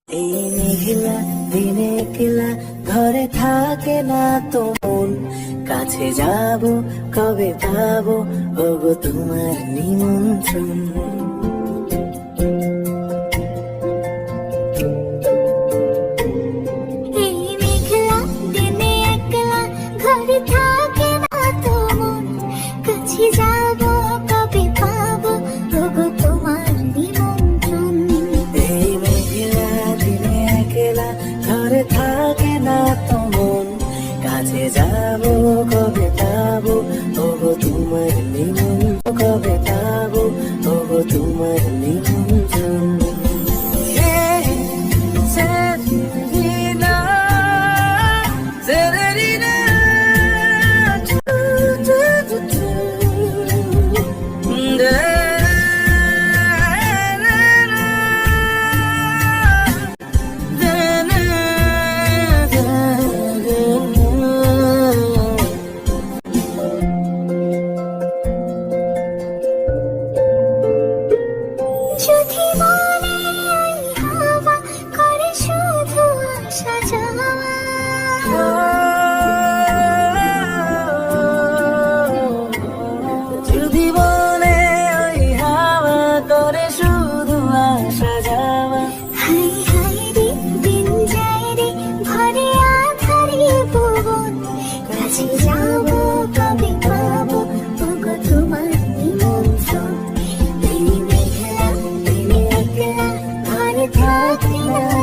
এই মেঘলা দিনে একলা ঘরে থাকে না তো মন, কাছে যাব কবে পাবো ওগো তোমার নিমন্ত্রণ। এই মেঘলা দিনে একলা ঘরে থাকে না তো মন, কাছে যাব কবে পাবো ওগো তোমার নিমন্ত্রণ। এই মেঘলা দিনে একলা ঘরে থাকে না তো মন, কাছে যাব কবে পাবো ওগো তোমার নিমন্ত্রণ, কবে পাবো ওগো তোমার নিমন্ত্রণ। যদি মনে এই হাওয়া করে শুধু আসা যাওয়া, যদি বলে ওই হাওয়া করে শুধু আসা যাওয়া, হাই হাই রে দিন যায় রে ভরে আধারে ভুবন, কাছে যাব কবে পাবো ওগো তোমার নিমন্ত্রণ। এই মেঘলা দিনে একলা ঘরে থাকে না